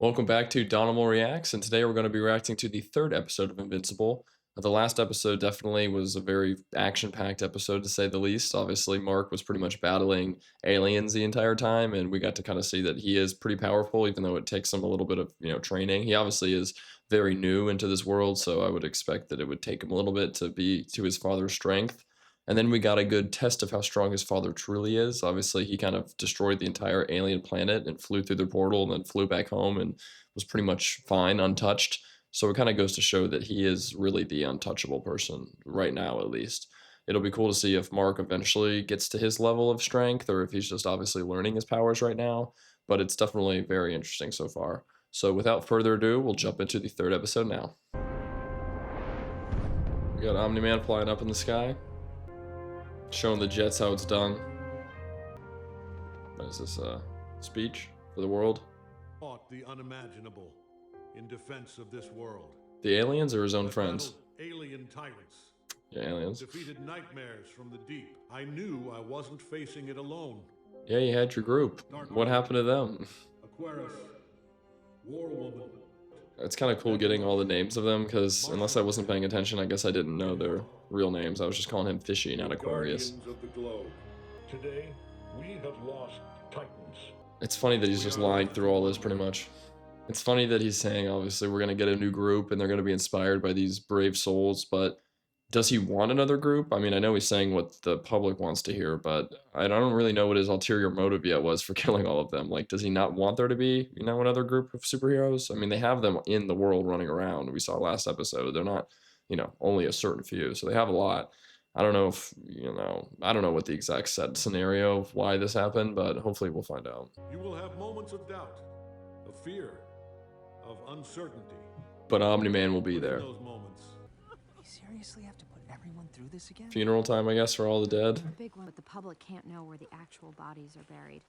Welcome back to Donimal Reacts, and today we're going to be reacting to the third episode of Invincible. The last episode definitely was a very action-packed episode, to say the least. Obviously, Mark was pretty much battling aliens the entire time, and we got to kind of see that he is pretty powerful, even though it takes him a little bit of training. He obviously is very new into this world, so I would expect that it would take him a little bit to be to his father's strength. And then we got a good test of how strong his father truly is. Obviously, he kind of destroyed the entire alien planet and flew through the portal and then flew back home and was pretty much fine, untouched. So it kind of goes to show that he is really the untouchable person right now, at least. It'll be cool to see if Mark eventually gets to his level of strength or if he's just obviously learning his powers right now. But it's definitely very interesting so far. So without further ado, we'll jump into the third episode now. We got Omni-Man flying up in the sky, showing the jets how it's done. What is this, speech for the world? Fought the unimaginable in defense of this world. The aliens or his own friends? Alien tyrants. Yeah, aliens. Defeated nightmares from the deep. I knew I wasn't facing it alone. Yeah, you had your group. What happened to them? Aquarius, War Woman. It's kind of cool getting all the names of them, because unless I wasn't paying attention, I guess I didn't know their real names. I was just calling him Fishy, not Aquarius. Guardians of the globe. Today, we have lost Titans. It's funny that he's just lying through all this, pretty much. It's funny that he's saying, obviously, we're going to get a new group, and they're going to be inspired by these brave souls, but does he want another group? I mean, I know he's saying what the public wants to hear, but I don't really know what his ulterior motive yet was for killing all of them. Like, does he not want there to be, another group of superheroes? I mean, they have them in the world running around. We saw last episode. They're not, only a certain few. So they have a lot. I don't know if, I don't know what the exact set scenario of why this happened, but hopefully we'll find out. You will have moments of doubt, of fear, of uncertainty. But Omni-Man will be But in there. those moments, You seriously have to put everyone through this again? Funeral time, I guess, for all the dead. A big one, but the public can't know where the actual bodies are buried.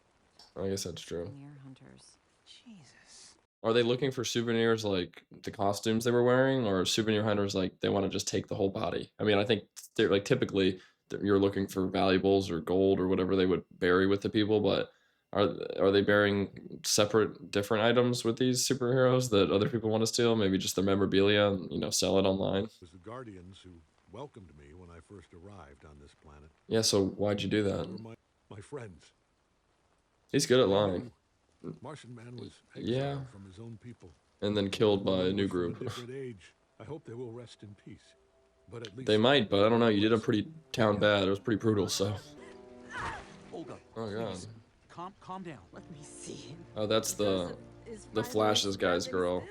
I guess that's true. Souvenir hunters. Jesus. Are they looking for souvenirs like the costumes they were wearing, or souvenir hunters like they want to just take the whole body? I mean, I think they're like typically you're looking for valuables or gold or whatever they would bury with the people, but are they burying separate different items with these superheroes that other people want to steal? Maybe just their memorabilia and sell it online. it was the Guardians who welcomed me when I first arrived on this planet. Yeah, so why'd you do They that? were my friends. He's good at lying. Martian Man was Yeah. exiled from his own people. And then killed by a Although new from group. different age. I hope they will rest in peace. But at least They might, but I don't know. You did a pretty down bad. It was pretty brutal, so. Olga. Oh god. please, Calm down. Let me see him. Oh, that's the Flash's guy's girl.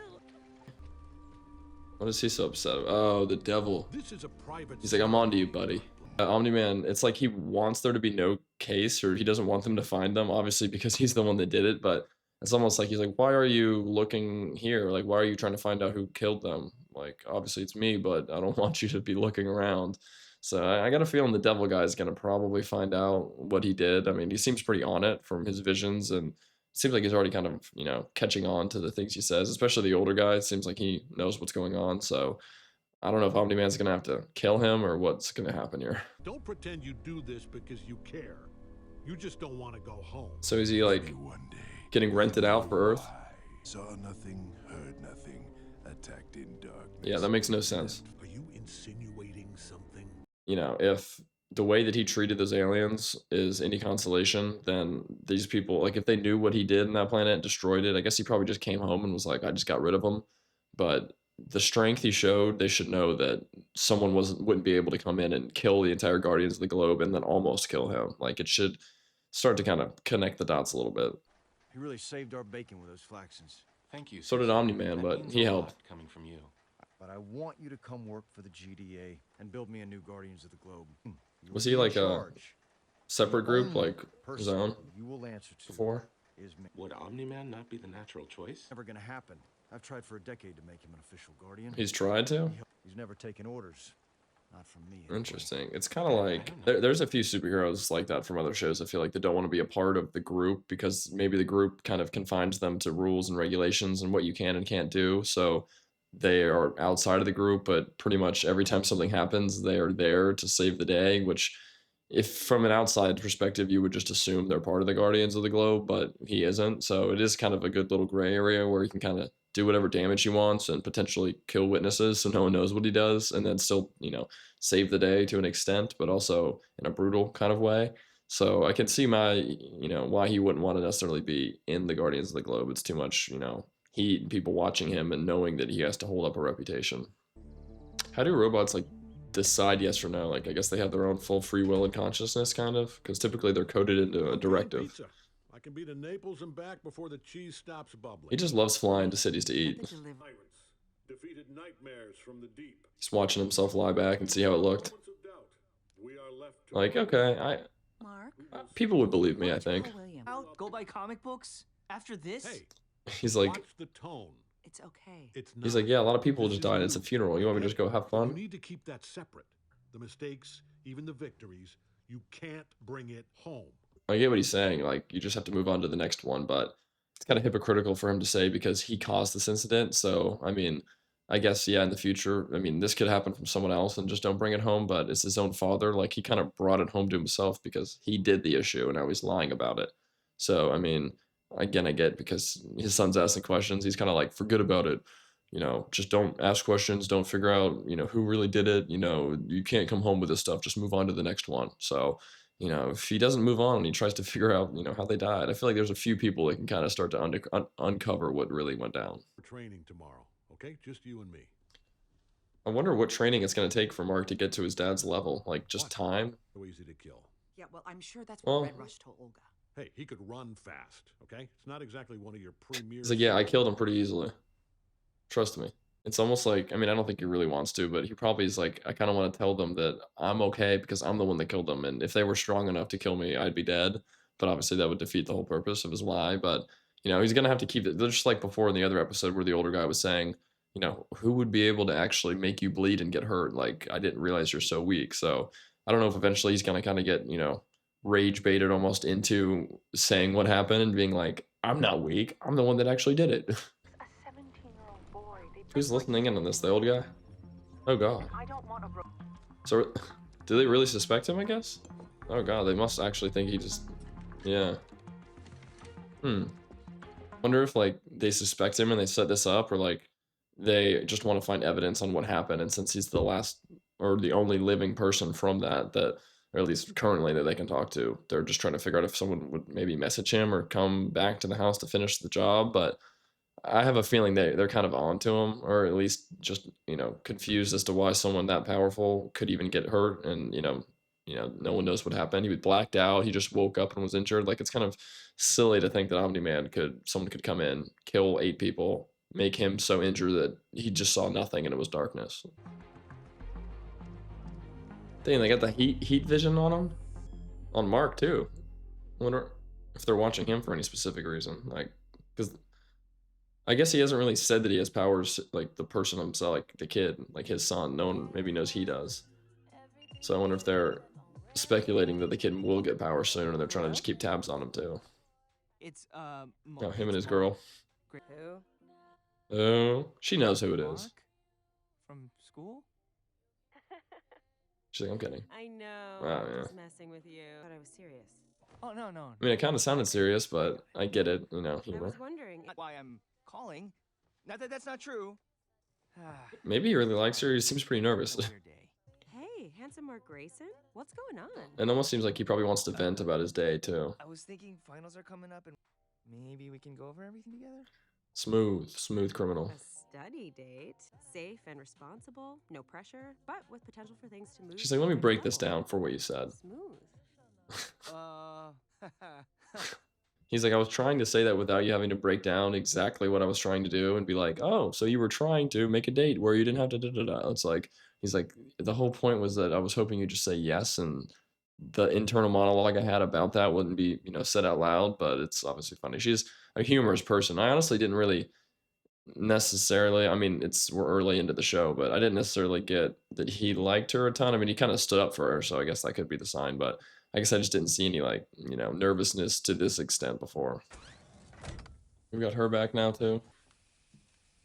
What is he so upset about? Oh, the devil. This is a private. He's like, I'm on to you, buddy. Omni-Man, it's like he wants there to be no case, or he doesn't want them to find them, obviously, because he's the one that did it, but it's almost like he's like, why are you looking here? Like, why are you trying to find out who killed them? Like, obviously it's me, but I don't want you to be looking around. So I got a feeling the devil guy is going to probably find out what he did. I mean, he seems pretty on it from his visions, and it seems like he's already kind of, catching on to the things he says, especially the older guy. It seems like he knows what's going on, so I don't know if Omni-Man's going to have to kill him or what's going to happen here. Don't pretend you do this because you care. You just don't want to go home. So is he like One day, getting rented out for Earth? saw nothing, heard nothing, attacked in darkness. Yeah, that makes no sense. Are you insinuating something? If the way that he treated those aliens is any consolation, then these people, like if they knew what he did in that planet and destroyed it, I guess he probably just came home and was like, I just got rid of them. But the strength he showed, they should know that someone wouldn't be able to come in and kill the entire Guardians of the Globe and then almost kill him. Like, it should start to kind of connect the dots a little bit. You really saved our bacon with those flaxens. Thank you. So did Susan. Omni-Man, That but means he a helped. lot coming from you. But I want you to come work for the GDA and build me a new Guardians of the Globe. You Was will he be in like a charge. separate group, Only like his person own, you will answer to before? is me. Would Omni-Man not be the natural choice? Never gonna happen. I've tried for a decade to make him an official Guardian. He's tried to? He's never taken orders. Not from me. Interesting. It's kind of like there's a few superheroes like that from other shows. I feel like they don't want to be a part of the group because maybe the group kind of confines them to rules and regulations and what you can and can't do. So they are outside of the group, but pretty much every time something happens, they are there to save the day, which if from an outside perspective, you would just assume they're part of the Guardians of the Globe, but he isn't. So it is kind of a good little gray area where he can kind of do whatever damage he wants and potentially kill witnesses so no one knows what he does, and then still, save the day to an extent, but also in a brutal kind of way. So I can see why he wouldn't want to necessarily be in the Guardians of the Globe. It's too much, heat and people watching him and knowing that he has to hold up a reputation. How do robots like decide yes or no? Like, I guess they have their own full free will and consciousness, kind of, because typically they're coded into a directive. Pizza. I can be to Naples and back before the cheese stops bubbling. He just loves flying to cities to eat. Pirates defeated nightmares from the deep. Just watching himself lie back and see how it looked. Moments of doubt. We are left to Like, okay, Mark? people would believe me, I think. William. Out, go buy comic books? After this? Hey, He's like, watch the tone. It's okay. It's not. he's like, yeah, a lot of people This just is died. It's a you, funeral. You want me to okay? just go have You fun? need to keep that separate. The mistakes, even the victories, you can't bring it home. I get what he's saying. Like, you just have to move on to the next one, but it's kind of hypocritical for him to say because he caused this incident. So, I mean, I guess, yeah, in the future, I mean, this could happen from someone else and just don't bring it home, but it's his own father. Like, he kind of brought it home to himself because he did the issue and now he's lying about it. So, I mean, again, I get because his son's asking questions. He's kind of like, forget about it. Just don't ask questions. Don't figure out, who really did it. You can't come home with this stuff. Just move on to the next one. So, if he doesn't move on and he tries to figure out, how they died, I feel like there's a few people that can kind of start to uncover what really went down. For training tomorrow, okay? Just you and me. I wonder what training it's going to take for Mark to get to his dad's level. Like, just What? time? So easy to kill. Yeah, well, I'm sure that's Well- what Red Rush told Olga. Hey, he could run fast, okay? It's not exactly one of your premier. He's like, yeah, I killed him pretty easily. Trust me. It's almost like, I mean, I don't think he really wants to, but he probably is like, I kind of want to tell them that I'm okay because I'm the one that killed them. And if they were strong enough to kill me, I'd be dead. But obviously that would defeat the whole purpose of his lie. But, he's going to have to keep it. Just like before in the other episode where the older guy was saying, who would be able to actually make you bleed and get hurt? Like, I didn't realize you're so weak. So I don't know if eventually he's going to kind of get, rage baited almost into saying what happened and being like, I'm not weak. I'm the one that actually did it. A 17-year-old boy. Who's listening in on this? The old guy? Oh, God. I don't want a So, do they really suspect him, I guess? Oh, God, they must actually think he just... Yeah. Wonder if, like, they suspect him and they set this up, or, like, they just want to find evidence on what happened, and since he's the last, or the only living person from that, or at least currently, that they can talk to, they're just trying to figure out if someone would maybe message him or come back to the house to finish the job, but... I have a feeling they're kind of on to him, or at least just, confused as to why someone that powerful could even get hurt. And, no one knows what happened. He was blacked out. He just woke up and was injured. Like, it's kind of silly to think that Omni-Man someone could come in, kill 8 people, make him so injured that he just saw nothing and it was darkness. Dang, they got the heat vision on him? On Mark, too. I wonder if they're watching him for any specific reason. Like, because... I guess he hasn't really said that he has powers, like the person himself, like the kid, like his son. No one maybe knows he does. So I wonder if they're speculating that the kid will get powers soon, and they're trying to just keep tabs on him too. It's, Oh, him and his girl. Who? Oh, she knows who it is. Mark? From school? She's like, I'm kidding. I know. Wow, I'm yeah. just messing with you. But I was serious. Oh, no. I mean, it kind of sounded serious, but I get it, I humor. was wondering. Not why I'm calling. Not that that's not true. Maybe he really likes her. He seems pretty nervous. It's a weird day. Hey, handsome Mark Grayson? What's going on? It almost seems like he probably wants to vent about his day too. I was thinking finals are coming up and maybe we can go over everything together? Smooth criminal. A study date. Safe and responsible. No pressure, but with potential for things to move. She's like, let me and break this flow. down for what you said. Smooth. He's like, I was trying to say that without you having to break down exactly what I was trying to do and be like, oh, so you were trying to make a date where you didn't have to da-da-da. It's like, he's like, the whole point was that I was hoping you'd just say yes, and the internal monologue I had about that wouldn't be, said out loud, but it's obviously funny. She's a humorous person. I honestly didn't really necessarily, I mean, we're early into the show, but I didn't necessarily get that he liked her a ton. I mean, he kind of stood up for her, so I guess that could be the sign, but I guess I just didn't see any, like, nervousness to this extent before. We got her back now, too.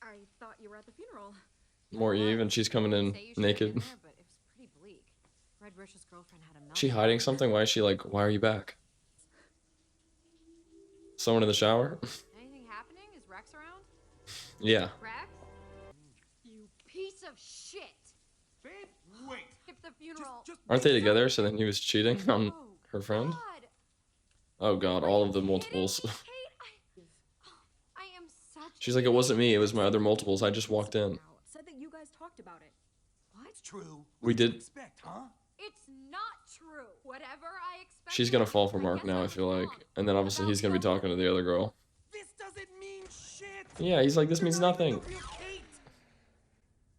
I thought you were at the funeral. More Eve, and she's coming in Say you should've naked. been there, but it was pretty bleak. Red Rush's girlfriend had a She hiding something? Why is she like, why are you back? Someone in the shower? Anything happening? Is Rex around? Yeah. Rex? You piece of shit! Babe, wait. Skip the funeral. Aren't they together? So then he was cheating on Oh, her friend? God. Oh god, all of the multiples. Kate, I am such. She's like, it wasn't me, it was my other multiples. I just walked in. Said that you guys talked about it. What? It's true. We did. Expect, huh? It's not true. Whatever I expect. She's gonna fall for Mark now, I feel like. And then obviously he's gonna be talking to the other girl. This doesn't mean shit. Yeah, he's like, this means nothing. The real Kate.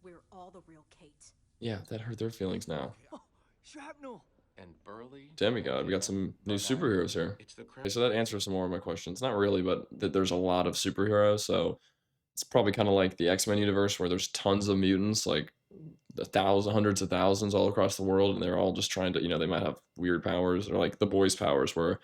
We're all the real Kate. Yeah, that hurt their feelings now. Oh, shrapnel. And Burley. Demigod, we got some new superheroes here. It's the Okay, so that answers some more of my questions. Not really, but that there's a lot of superheroes, so it's probably kind of like the X-Men universe where there's tons of mutants, like hundreds of thousands all across the world, and they're all just trying to, they might have weird powers, or like the boys' powers where,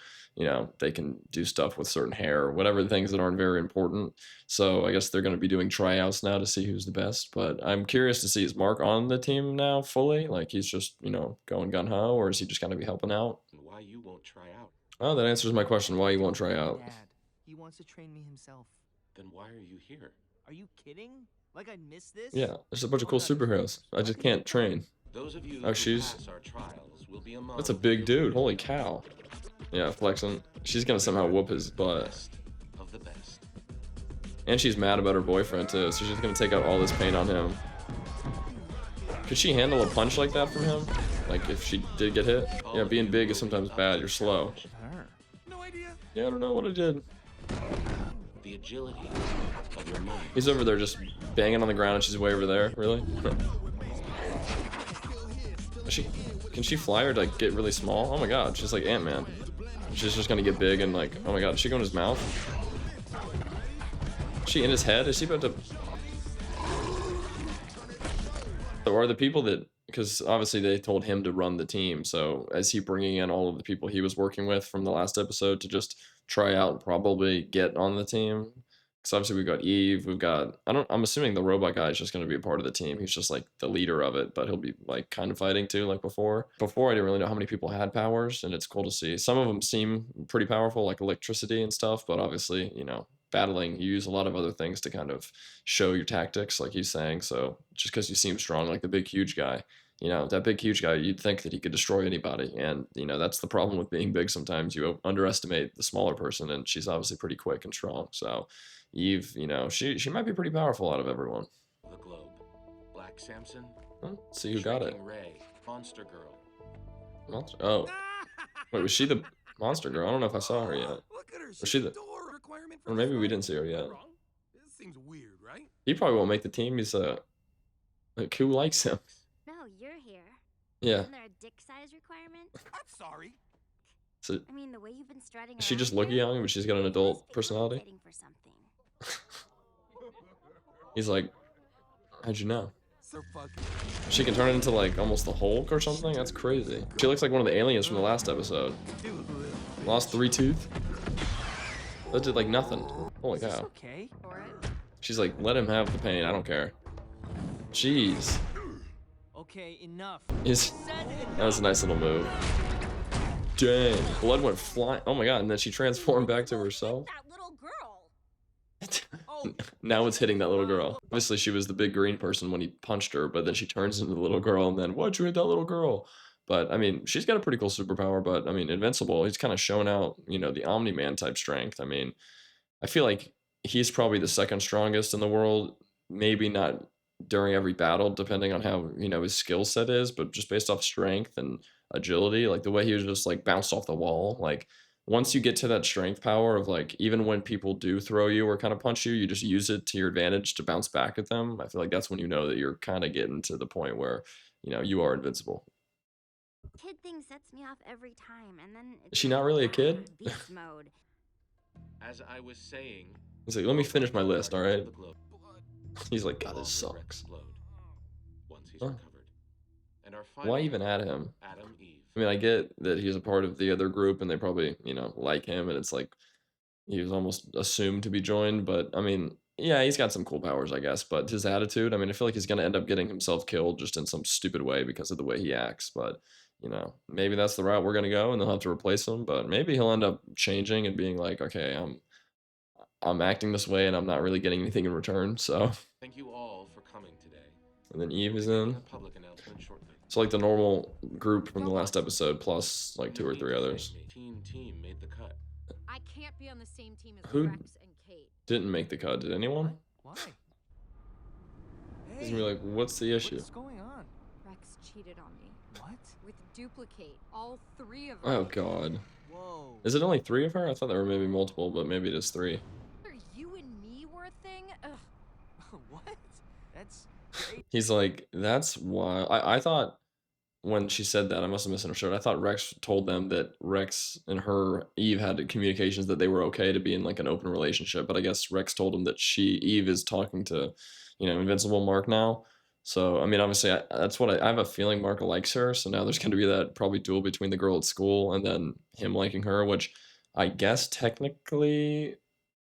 they can do stuff with certain hair, or whatever, things that aren't very important. So I guess they're going to be doing tryouts now to see who's the best. But I'm curious to see, is Mark on the team now fully? Like he's just, going gun-ho, or is he just going to be helping out? Why you won't try out? Oh, that answers my question, why he won't try out. Dad, he wants to train me himself. Then why are you here? Are you kidding? Like I missed this? Yeah, there's a bunch of cool superheroes. I just can't train. Those of you Oh, who she's... pass our trials will be among That's a big dude. Holy cow. Yeah, flexing. She's gonna somehow whoop his the butt. best of the best. And she's mad about her boyfriend too, so she's gonna take out all this pain on him. Could she handle a punch like that from him? Like if she did get hit? Yeah, being big is sometimes bad. You're slow. Her. No idea. Yeah, I don't know what I did. The agility of your mind. He's over there just banging on the ground and she's way over there. Really? Can she fly or like get really small? Oh my god, she's like Ant-Man. She's just gonna get big and like, oh my god, is she going in his mouth? Is she in his head? Is she about to... So are the people that, because obviously they told him to run the team, so is he bringing in all of the people he was working with from the last episode to just try out and probably get on the team? Because obviously we've got Eve, we've got, I'm assuming the robot guy is just going to be a part of the team. He's just like the leader of it, but he'll be like kind of fighting too, like before. Before I didn't really know how many people had powers, and it's cool to see. Some of them seem pretty powerful, like electricity and stuff, but obviously, battling, you use a lot of other things to kind of show your tactics, like he's saying. So just because you seem strong, like the big, huge guy, that big, huge guy, you'd think that he could destroy anybody. And, that's the problem with being big. Sometimes you underestimate the smaller person, and she's obviously pretty quick and strong. So Eve, she might be pretty powerful out of everyone. The globe. Black Samson. Well, let's see who got it. Shrieking Ray. Monster Girl. Monster. Oh, wait, was she the monster girl? I don't know if I saw her yet. Look at her. Was she the... door requirement for Or maybe we didn't see her yet. Wrong. This seems weird, right? He probably won't make the team. He's like, who likes him? No, you're here. Yeah. Isn't there a dick size requirement? I'm sorry. So I mean, the way you've been strutting does she around just look here, young, but she's got an you adult must be personality? compensating for something. He's like, how'd you know? So fucking. She can turn it into like almost the Hulk or something? That's crazy. She looks like one of the aliens from the last episode. Lost 3 teeth? That did like nothing. Holy Is this cow. okay? She's like, let him have the pain, I don't care. Jeez. Okay, enough. That was a nice little move. Dang, blood went flying. Oh my god, and then she transformed back to herself. That little girl. Oh, Now it's hitting that little girl. Obviously, she was the big green person when he punched her, but then she turns into the little girl, and then, why'd you hit that little girl? But, I mean, she's got a pretty cool superpower, but, I mean, Invincible, he's kind of shown out, the Omni-Man type strength. I mean, I feel like he's probably the second strongest in the world, maybe not during every battle, depending on how, his skill set is, but just based off strength and agility, like the way he was just like bounced off the wall, like once you get to that strength power of like, even when people do throw you or kind of punch you, you just use it to your advantage to bounce back at them. I feel like that's when you know that you're kind of getting to the point where, you are invincible. Kid thing sets me off every time, and then Is she not really a kid? Beast mode. As I was saying. He's like, let me finish my list, all right? The globe. He's like, God, Will this all regrets sucks. explode once he's Huh. recovered. And our final Why even add him? Adam Eve. I mean, I get that he's a part of the other group and they probably, like him, and it's like he was almost assumed to be joined, but I mean, yeah, he's got some cool powers, I guess, but his attitude, I mean, I feel like he's going to end up getting himself killed just in some stupid way because of the way he acts, but, you know, maybe that's the route we're gonna go, and they'll have to replace him. But maybe he'll end up changing and being like, okay, I'm acting this way, and I'm not really getting anything in return. So, Thank you all for coming today. and then Eve We'll is be making in. a public announcement shortly. So like the normal group from the last episode, plus like 2 or 3 others. Team made the cut. I can't be on the same team as Who Rex and Kate. didn't make the cut? Did anyone? Why? He's gonna be like, what's the issue? What's going on? Rex cheated on me. What? With Duplicate. All 3 of them. Oh god. Whoa. Is it only 3 of her? I thought there were maybe multiple, but maybe it is 3. You and me were a thing? Ugh. What? That's great. He's like, that's why. I thought when she said that, I must have misunderstood. I thought Rex told them that Rex and her, Eve, had communications that they were okay to be in like an open relationship. But I guess Rex told him that Eve is talking to, you know, Invincible Mark now. So, I mean, obviously, that's what I have a feeling Mark likes her. So now there's going to be that probably duel between the girl at school and then him liking her, which I guess technically,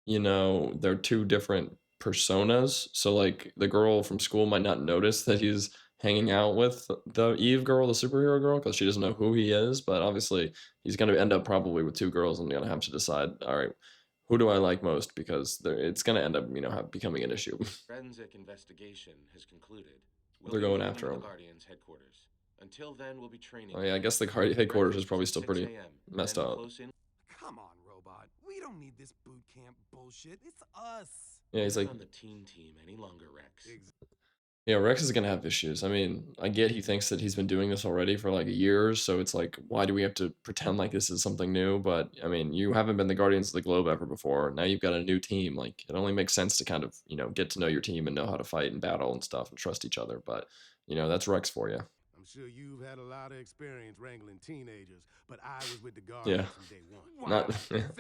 you know, they're 2 different personas. So, like, the girl from school might not notice that he's hanging out with the Eve girl, the superhero girl, because she doesn't know who he is. But obviously, he's going to end up probably with 2 girls, and going to have to decide, all right, who do I like most? Because it's going to end up, you know, becoming an issue. Forensic investigation has concluded. They're going after him. Guardians headquarters. Until then, we'll be training. Oh yeah, I guess the headquarters is probably still pretty messed up. Come on, robot. We don't need this boot camp bullshit. It's us. Yeah, he's like on the team any longer, Rex. Yeah, Rex is gonna have issues. I mean, I get he thinks that he's been doing this already for like years, so it's like, why do we have to pretend like this is something new? But I mean, you haven't been the Guardians of the Globe ever before. Now you've got a new team. Like, it only makes sense to kind of, you know, get to know your team and know how to fight and battle and stuff and trust each other. But, you know, that's Rex for you. I'm sure you've had a lot of experience wrangling teenagers, but I was with the Guardians from day one. Not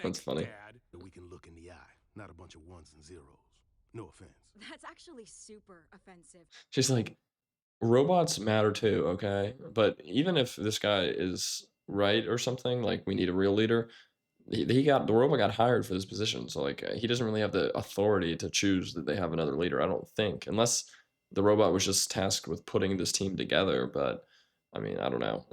that's funny. Dad, we can look in the eye, not a bunch of ones and zeros. No offense. That's actually super offensive. She's like, robots matter too, okay? But even if this guy is right or something, like we need a real leader, the robot got hired for this position, so like he doesn't really have the authority to choose that they have another leader, I don't think, unless the robot was just tasked with putting this team together. But I mean, I don't know.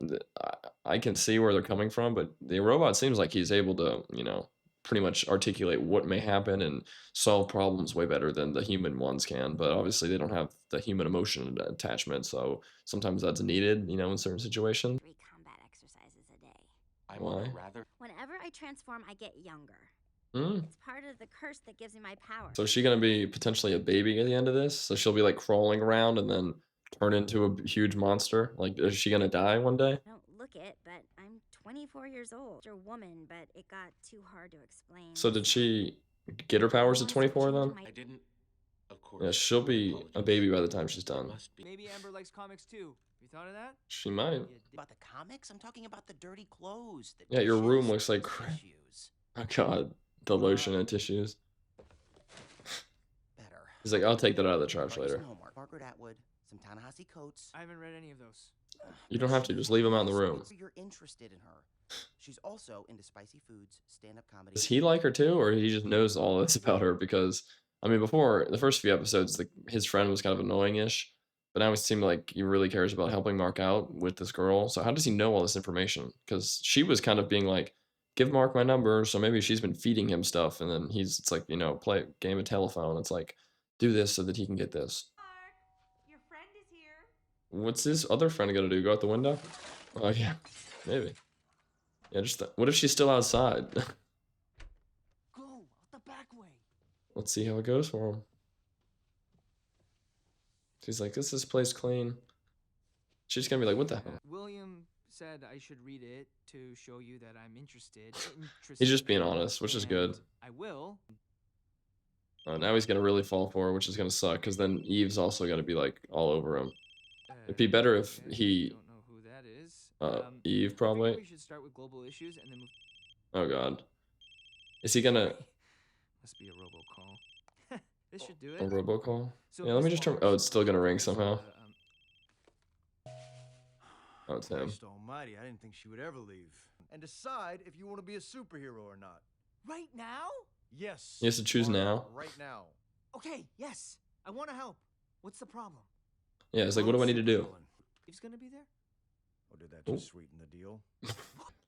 I can see where they're coming from, but the robot seems like he's able to, you know, pretty much articulate what may happen and solve problems way better than the human ones can. But obviously they don't have the human emotion attachment, so sometimes that's needed, you know, in certain situations. 3 combat exercises a day. I Why? would rather. Whenever I transform, I get younger. Hmm? It's part of the curse that gives me my power. So is she gonna be potentially a baby at the end of this? So she'll be like crawling around and then turn into a huge monster? Like, is she gonna die one day? I don't look it, but I'm 24 years old. You're a woman, but it got too hard to explain. So did she get her powers at 24 then? I didn't. Of course. Yeah, she'll be a baby by the time she's done. Maybe Amber likes comics too. You thought of that? She might. About the comics? I'm talking about the dirty clothes. The Yeah, your room dishes, looks like the crap. tissues. Oh god, the lotion and tissues. Better. He's like, I'll take that out of the trash Write later. some homework. Margaret Atwood, some Ta-Nehisi Coates. I haven't read any of those. You don't have to, just leave them out in the room. You're interested in her. She's also into spicy foods, stand-up comedy. Does he like her too, or he just knows all this about her? Because, I mean, before, the first few episodes, his friend was kind of annoying-ish, but now it seemed like he really cares about helping Mark out with this girl. So how does he know all this information? Because she was kind of being like, give Mark my number, so maybe she's been feeding him stuff, and then it's like, you know, play a game of telephone. It's like, do this so that he can get this. Mark, your friend is here. What's this other friend gonna do? Go out the window? Oh yeah, maybe. Yeah, just what if she's still outside? Go out the back way. Let's see how it goes for him. She's like, this place clean. She's gonna be like, what the hell? William said I should read it to show you that I'm interested. He's just being honest, which is good. I will. Now he's gonna really fall for her, which is gonna suck, because then Eve's also gonna be like all over him. It'd be better if he. Don't know who that is. Eve probably. We should start with global issues and then move. Oh god. Is he gonna? Must be a robocall. This should do it. A robocall? So Yeah, let me Miss just turn. Walsh, Oh, it's still gonna ring somehow. um, Oh, it's him. Christ almighty, I didn't think she would ever leave. And decide if you want to be a superhero or not. Right now? Yes. He has to choose now. Right now. Okay, yes. I want to help. What's the problem? Yeah, it's like, what do I need to do? Eve's gonna be there? Or did that just sweeten the deal?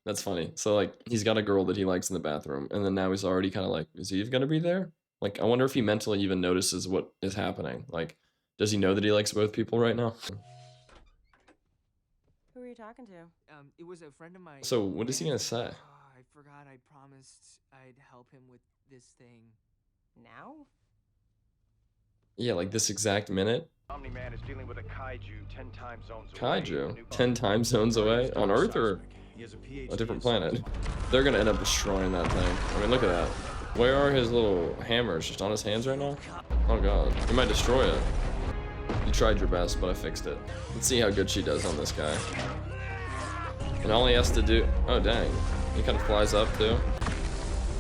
That's funny. So like he's got a girl that he likes in the bathroom, and then now he's already kind of like, is Eve gonna be there? Like I wonder if he mentally even notices what is happening. Like, does he know that he likes both people right now? Who were you talking to? It was a friend of mine. So what is he gonna say? I forgot I promised I'd help him with this thing. Now? Yeah, like this exact minute. Omni-Man is dealing with a kaiju 10 time zones away. Kaiju? 10 time zones away? On Earth or a different planet? They're gonna end up destroying that thing. I mean, look at that. Where are his little hammers? Just on his hands right now? Oh god. He might destroy it. You tried your best, but I fixed it. Let's see how good she does on this guy. And all he has to do... Oh, dang. He kind of flies up, too.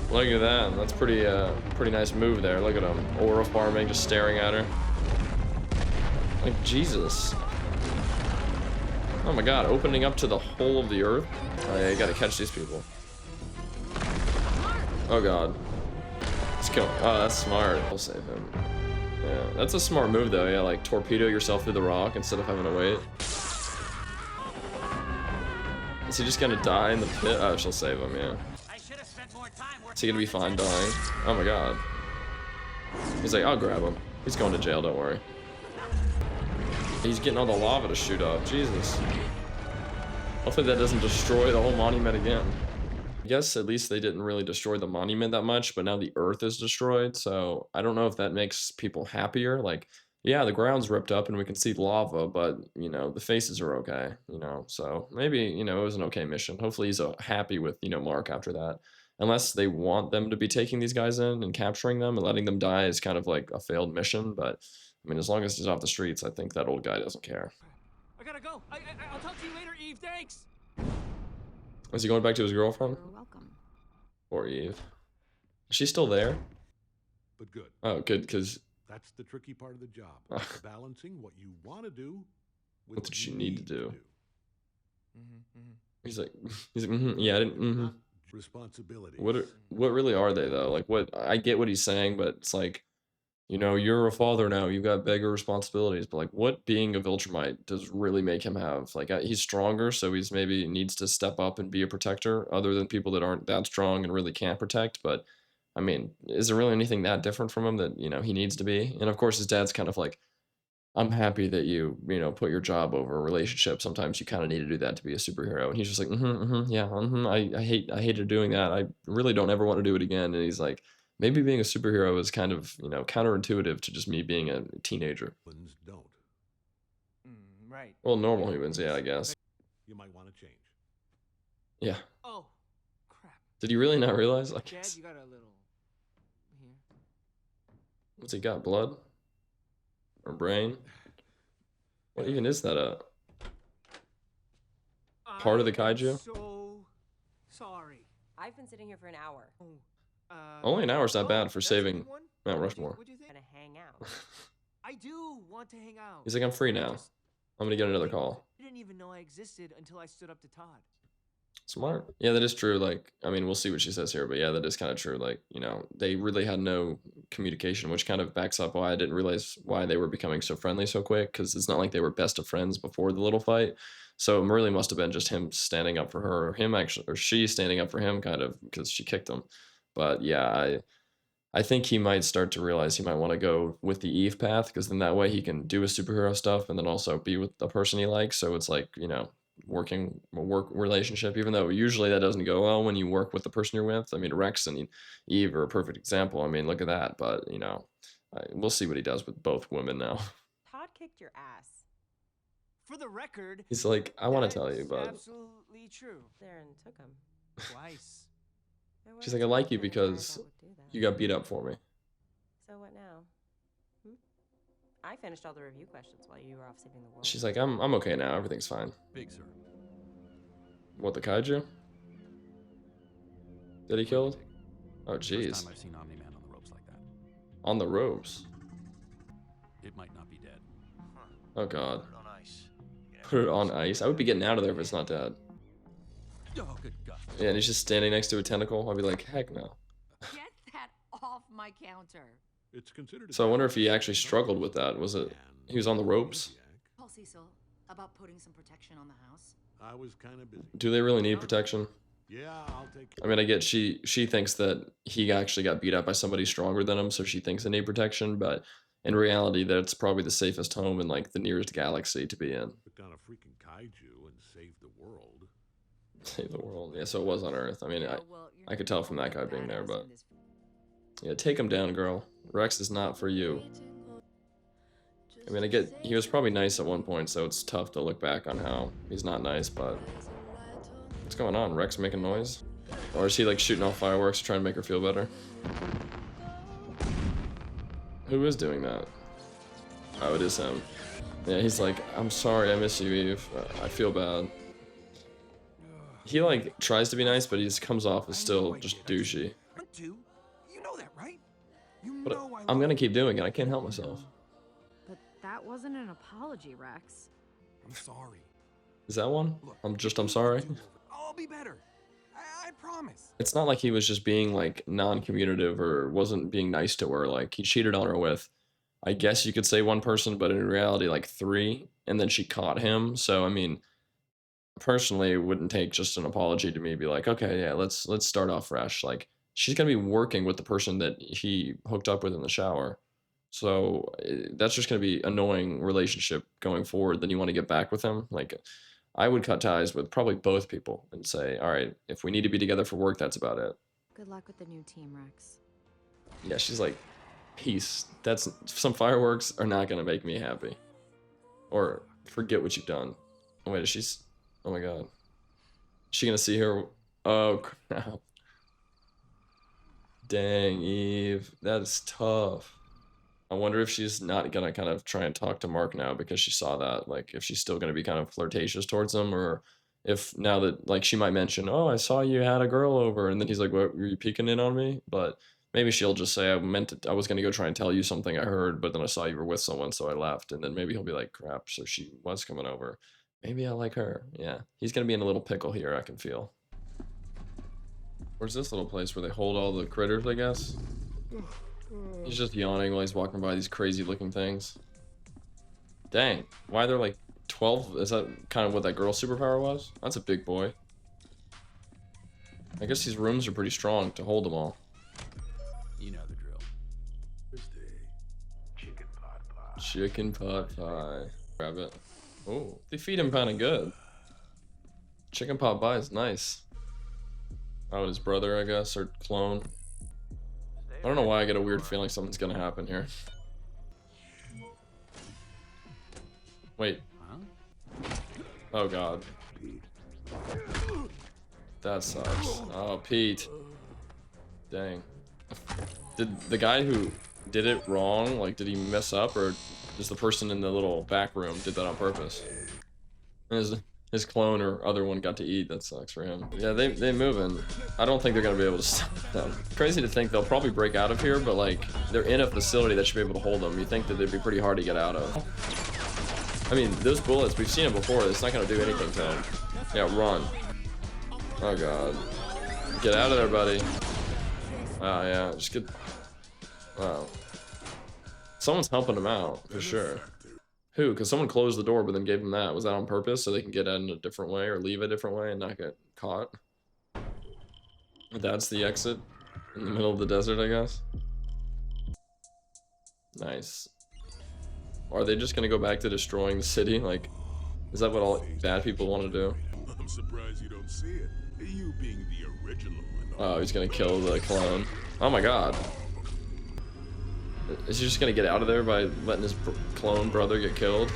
Look at that. That's pretty nice move there. Look at him. Aura farming, just staring at her. Like, Jesus. Oh my god, opening up to the whole of the earth? Oh yeah, you gotta catch these people. Oh god. Let's kill him. Oh, that's smart. I'll save him. Yeah, that's a smart move though, yeah, like torpedo yourself through the rock instead of having to wait. Is he just gonna die in the pit? Oh, she'll save him, yeah. Is he gonna be fine dying? Oh my god. He's like, I'll grab him. He's going to jail, don't worry. He's getting all the lava to shoot up. Jesus. Hopefully that doesn't destroy the whole monument again. I guess at least they didn't really destroy the monument that much, but now the earth is destroyed, so I don't know if that makes people happier. Like, yeah, the ground's ripped up and we can see lava, but, you know, the faces are okay, you know, so maybe, you know, it was an okay mission. Hopefully he's happy with, you know, Mark after that. Unless they want them to be taking these guys in and capturing them and letting them die is kind of like a failed mission, but I mean, as long as he's off the streets, I think that old guy doesn't care. I gotta go. I'll talk to you later, Eve. Thanks. Is he going back to his girlfriend? You're welcome. Or Eve? Is she still there? But good. Oh, good, because... That's the tricky part of the job. Balancing what you want to do with what you need to do. Mm-hmm. He's like, yeah, I didn't, Responsibility. What really are they, though? Like, what... I get what he's saying, but it's like, you know, you're a father now, you've got bigger responsibilities, but like what being a Viltrumite does really make him have? Like he's stronger, so he's maybe needs to step up and be a protector other than people that aren't that strong and really can't protect. But I mean, is there really anything that different from him that, you know, he needs to be? And of course his dad's kind of like, I'm happy that you know, put your job over a relationship. Sometimes you kind of need to do that to be a superhero. And he's just like, yeah, I hated doing that. I really don't ever want to do it again. And he's like, maybe being a superhero is kind of, you know, counterintuitive to just me being a teenager. Don't. Right. Well, normal humans, yeah, I guess. You might want to change. Yeah. Oh, crap. Did you really not realize? Like, Dad, you got a little... Here. What's he got? Blood? Or brain? What even is that? Part of the kaiju? I'm so sorry. I've been sitting here for an hour. Only an hour's not bad for saving Mount Rushmore. What do you think? Gonna hang out. I do want to hang out. He's like, I'm free now. I'm gonna get another call. I didn't even know I existed until I stood up to Todd. Smart. Yeah, that is true. Like, I mean, we'll see what she says here, but yeah, that is kind of true. Like, you know, they really had no communication, which kind of backs up why I didn't realize why they were becoming so friendly so quick, because it's not like they were best of friends before the little fight. So it really must have been just him standing up for her, or him actually, or she standing up for him, kind of, because she kicked him. But yeah, I think he might start to realize he might want to go with the Eve path, because then that way he can do his superhero stuff and then also be with the person he likes. So it's like, you know, work relationship, even though usually that doesn't go well when you work with the person you're with. I mean, Rex and Eve are a perfect example. I mean, look at that. But, you know, we'll see what he does with both women now. Todd kicked your ass. For the record, He's like, I want to tell you, but absolutely true. There and took him. Twice. she's like, I like you because you got beat up for me. So what now? I finished all the review questions while you were off saving the world. She's like, I'm okay now. Everything's fine. Big sir. What, the kaiju? That he killed? Oh, jeez. First time I've seen Omni-Man on the ropes like that. On the ropes? It might not be dead. Oh, God. Put it on ice. Put it on ice? I would be getting out of there if it's not dead. Oh, good God. Yeah, and he's just standing next to a tentacle. I'd be like, heck no. Get that off my counter. It's considered. So I wonder if he actually struggled with that. Was it he was on the ropes? Call Cecil about putting some protection on the house. I was kind of busy. Do they really need protection? Yeah, I'll take care. I mean, I get she thinks that he actually got beat up by somebody stronger than him, so she thinks they need protection, but in reality, that's probably the safest home in like the nearest galaxy to be in. Took down a freaking kaiju and saved the world. Save the world. Yeah, so it was on Earth. I mean, I could tell from that guy being there, but yeah, take him down, girl. Rex is not for you. I mean, I get he was probably nice at one point, so it's tough to look back on how he's not nice, but what's going on? Rex making noise? Or is he like shooting off fireworks to try and make her feel better? Who is doing that? Oh, it is him. Yeah, he's like, I'm sorry, I miss you, Eve. I feel bad. He like tries to be nice, but he just comes off as still just douchey. You know that, right? You But know I'm gonna keep doing it. I can't help myself. But that wasn't an apology, Rex. I'm sorry. Is that one? I'm sorry. I'll be better. I promise. It's not like he was just being like non-communicative or wasn't being nice to her. Like he cheated on her with, I guess you could say one person, but in reality like three, and then she caught him. So I mean, personally, it wouldn't take just an apology to me. Be like, okay, yeah, let's start off fresh. Like she's gonna be working with the person that he hooked up with in the shower. So that's just gonna be annoying relationship going forward. Then you want to get back with him. Like I would cut ties with probably both people and say, all right, if we need to be together for work, that's about it. Good luck with the new team, Rex. Yeah, she's like, peace. That's some fireworks are not gonna make me happy. Or forget what you've done. Oh wait, she's oh my god. Is she gonna see her? Oh crap. Dang, Eve. That is tough. I wonder if she's not gonna kind of try and talk to Mark now because she saw that. Like if she's still gonna be kind of flirtatious towards him, or if now that like she might mention, oh, I saw you had a girl over, and then he's like, what, were you peeking in on me? But maybe she'll just say, I was gonna go try and tell you something I heard, but then I saw you were with someone, so I left. And then maybe he'll be like, crap, so she was coming over. Maybe I like her. Yeah, he's gonna be in a little pickle here, I can feel. Where's this little place where they hold all the critters, I guess? He's just yawning while he's walking by these crazy looking things. Dang, why are there like 12? Is that kind of what that girl's superpower was? That's a big boy. I guess these rooms are pretty strong to hold them all. You know the drill. Chicken pot pie. Grab it. Oh, they feed him kind of good. Chicken pot pie is nice. Oh, his brother, I guess, or clone. I don't know why I get a weird feeling something's gonna happen here. Wait. Oh god. That sucks. Oh, Pete. Dang. Did the guy who did it wrong, like, did he mess up, or just the person in the little back room did that on purpose? And his clone or other one got to eat. That sucks for him. Yeah, they moving. I don't think they're gonna be able to stop them. Crazy to think they'll probably break out of here, but like they're in a facility that should be able to hold them. You think that they'd be pretty hard to get out of. I mean, those bullets, we've seen them before. It's not gonna do anything to them. Yeah, run. Oh god. Get out of there, buddy. Wow, yeah, just get. Wow. Someone's helping him out for sure. Who? Because someone closed the door but then gave them that. Was that on purpose so they can get in a different way or leave a different way and not get caught? That's the exit in the middle of the desert, I guess. Nice. Are they just gonna go back to destroying the city? Like, is that what all bad people want to do? I'm surprised you don't see it. You being the original. Oh, he's gonna kill the clone. Oh my god. Is he just gonna get out of there by letting his clone brother get killed?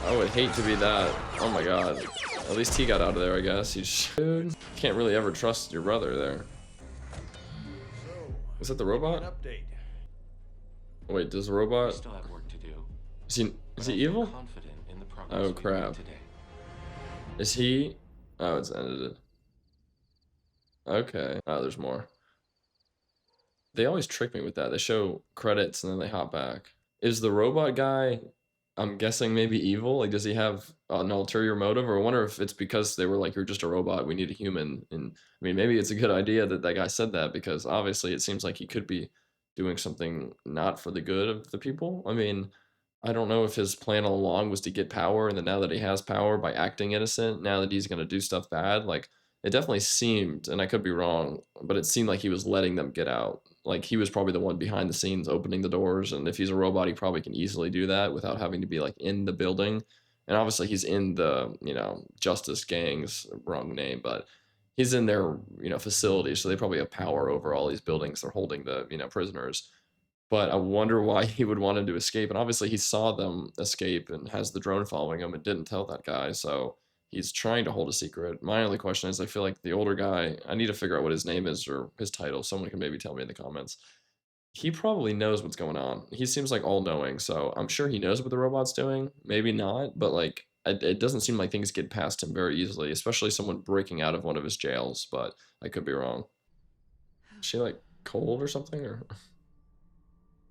I would hate to be that. Oh my god. At least he got out of there, I guess. Dude, can't really ever trust your brother there. Is that the robot? Wait, does the robot? We still have work to do. Is he evil? Confident in the progress Oh we crap. made today. Is he? Oh, it's ended. Okay. Oh, there's more. They always trick me with that. They show credits and then they hop back. Is the robot guy, I'm guessing, maybe evil? Like, does he have an ulterior motive? Or I wonder if it's because they were like, you're just a robot, we need a human. And I mean, maybe it's a good idea that that guy said that because obviously it seems like he could be doing something not for the good of the people. I mean, I don't know if his plan all along was to get power, and then now that he has power by acting innocent, now that he's gonna do stuff bad, like, it definitely seemed, and I could be wrong, but it seemed like he was letting them get out. Like, he was probably the one behind the scenes opening the doors, and if he's a robot, he probably can easily do that without having to be, like, in the building. And obviously, he's in the, Justice Gang's wrong name, but he's in their, facility, so they probably have power over all these buildings they're holding the, prisoners. But I wonder why he would want him to escape, and obviously he saw them escape and has the drone following him and didn't tell that guy, so he's trying to hold a secret. My only question is I feel like the older guy, I need to figure out what his name is or his title. Someone can maybe tell me in the comments. He probably knows what's going on. He seems like all-knowing, so I'm sure he knows what the robot's doing. Maybe not, but, like, it doesn't seem like things get past him very easily, especially someone breaking out of one of his jails, but I could be wrong. Is she, like, cold or something, or...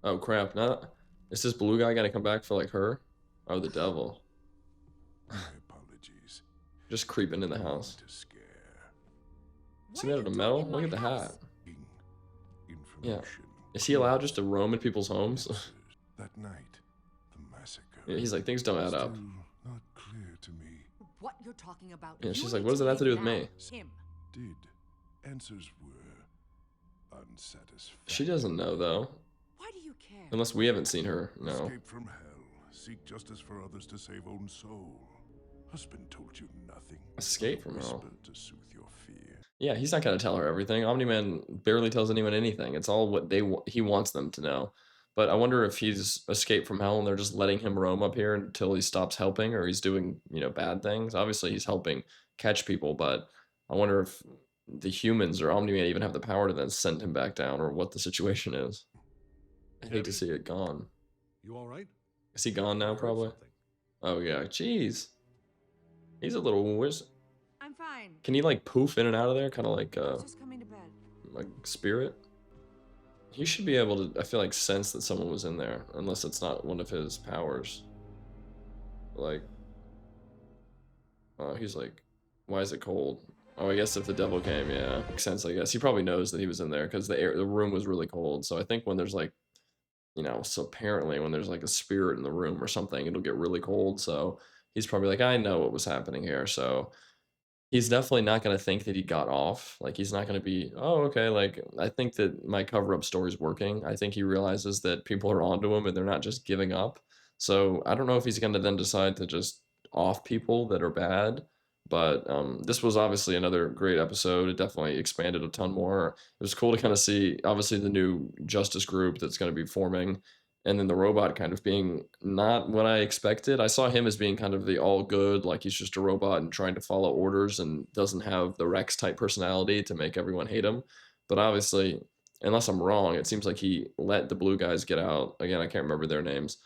Oh crap! Not is this blue guy gonna come back for like her? Oh, the devil! My apologies. Just creeping in the house. To scare. Is he made out of metal? Look at the hat. Yeah. Information. Is he allowed just to roam in people's homes? That night, the massacre. Yeah, he's like, things don't add up. Still not clear to me. What you're talking about? Yeah, You she's like, need what does to that have to do name with now me? Him. Did answers were unsatisfactory. She doesn't know though. Why do you care? Unless we haven't seen her. No. Escape from hell. Seek justice for others to save own soul. Husband told you nothing. Escape from hell. Whisper to soothe your fear. Yeah, he's not gonna tell her everything. Omni-Man barely tells anyone anything. It's all what he wants them to know. But I wonder if he's escaped from hell and they're just letting him roam up here until he stops helping, or he's doing, bad things. Obviously, he's helping catch people, but I wonder if the humans or Omni-Man even have the power to then send him back down, or what the situation is. I hate to see it gone. You all right? Is he gone now, probably? Oh, yeah. Jeez. He's a little whiz. I'm fine. Can he, like, poof in and out of there? Kind of like, Just coming to bed. like, spirit? He should be able to, I feel like, sense that someone was in there, unless it's not one of his powers. Like, he's like, why is it cold? Oh, I guess if the devil came, yeah. Makes sense, I guess. He probably knows that he was in there, because the room was really cold. So I think when there's, like, so apparently when there's, like, a spirit in the room or something, it'll get really cold. So he's probably like, I know what was happening here. So he's definitely not going to think that he got off. Like, he's not going to be, oh, okay. Like, I think that my cover-up story's working. I think he realizes that people are onto him and they're not just giving up. So I don't know if he's going to then decide to just off people that are bad. But this was obviously another great episode. It definitely expanded a ton more. It was cool to kind of see, obviously, the new Justice group that's going to be forming, and then the robot kind of being not what I expected. I saw him as being kind of the all good, like he's just a robot and trying to follow orders and doesn't have the Rex type personality to make everyone hate him. But obviously, unless I'm wrong, it seems like he let the blue guys get out. Again, I can't remember their names.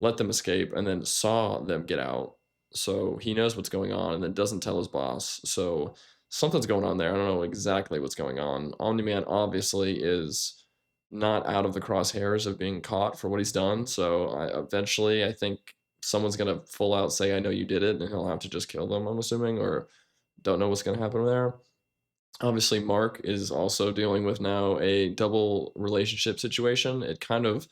Let them escape and then saw them get out. So he knows what's going on and then doesn't tell his boss. So something's going on there. I don't know exactly what's going on. Omni-Man obviously is not out of the crosshairs of being caught for what he's done. So eventually, I think someone's going to full out say, I know you did it, and he'll have to just kill them, I'm assuming, or don't know what's going to happen there. Obviously, Mark is also dealing with now a double relationship situation. It kind of,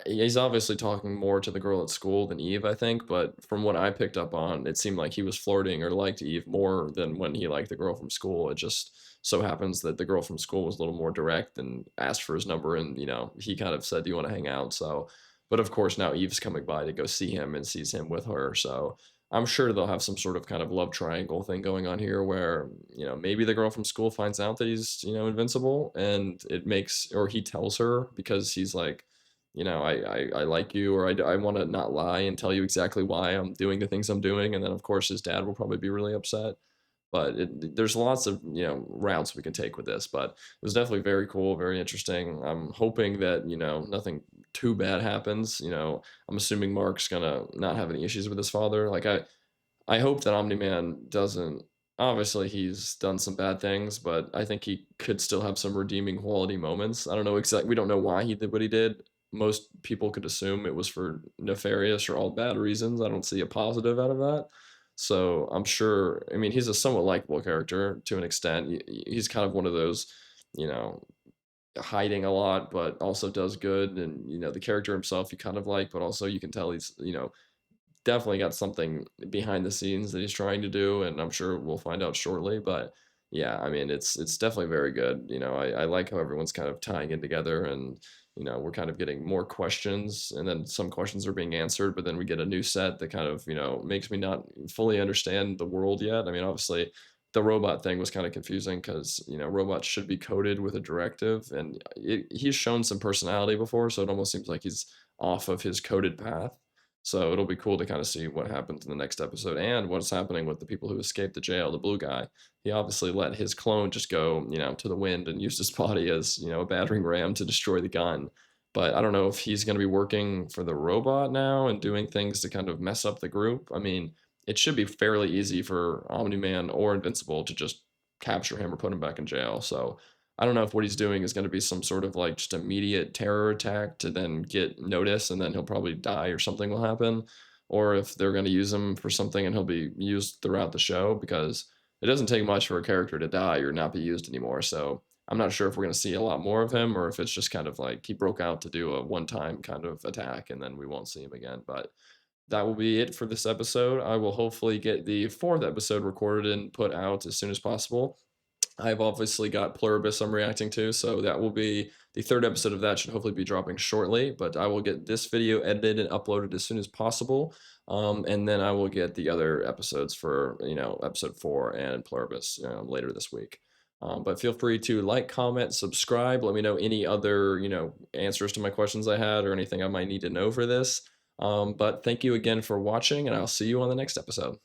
he's obviously talking more to the girl at school than Eve, I think, but from what I picked up on, it seemed like he was flirting or liked Eve more than when he liked the girl from school. It just so happens that the girl from school was a little more direct and asked for his number, and he kind of said, do you want to hang out? So, but of course now Eve's coming by to go see him and sees him with her, so I'm sure they'll have some sort of kind of love triangle thing going on here where, maybe the girl from school finds out that he's, invincible, and it makes, or he tells her because he's like, I like you, or I want to not lie and tell you exactly why I'm doing the things I'm doing. And then, of course, his dad will probably be really upset. But there's lots of, routes we can take with this. But it was definitely very cool, very interesting. I'm hoping that, nothing too bad happens. I'm assuming Mark's going to not have any issues with his father. Like, I hope that Omni-Man doesn't. Obviously, he's done some bad things, but I think he could still have some redeeming quality moments. I don't know exactly. We don't know why he did what he did. Most people could assume it was for nefarious or all bad reasons. I don't see a positive out of that. So I'm sure, I mean, he's a somewhat likable character to an extent. He's kind of one of those, hiding a lot, but also does good. And, the character himself you kind of like, but also you can tell he's, definitely got something behind the scenes that he's trying to do, and I'm sure we'll find out shortly. But yeah, I mean, it's definitely very good. I like how everyone's kind of tying in together, and we're kind of getting more questions, and then some questions are being answered, but then we get a new set that kind of makes me not fully understand the world yet. I mean, obviously. The robot thing was kind of confusing because robots should be coded with a directive, and he's shown some personality before, so it almost seems like he's off of his coded path. So it'll be cool to kind of see what happens in the next episode and what's happening with the people who escaped the jail. The blue guy, he obviously let his clone just go, to the wind and used his body as, a battering ram to destroy the gun. But I don't know if he's going to be working for the robot now and doing things to kind of mess up the group. I mean, it should be fairly easy for Omni-Man or Invincible to just capture him or put him back in jail. So I don't know if what he's doing is going to be some sort of like just immediate terror attack to then get notice and then he'll probably die or something will happen, or if they're going to use him for something and he'll be used throughout the show, because it doesn't take much for a character to die or not be used anymore. So I'm not sure if we're going to see a lot more of him or if it's just kind of like he broke out to do a one-time kind of attack and then we won't see him again. But that will be it for this episode. I will hopefully get the fourth episode recorded and put out as soon as possible. I've obviously got Pluribus I'm reacting to, so that will be the third episode of that should hopefully be dropping shortly, but I will get this video edited and uploaded as soon as possible. And then I will get the other episodes for, episode 4 and Pluribus later this week. But feel free to like, comment, subscribe. Let me know any other, answers to my questions I had or anything I might need to know for this. But thank you again for watching, and I'll see you on the next episode.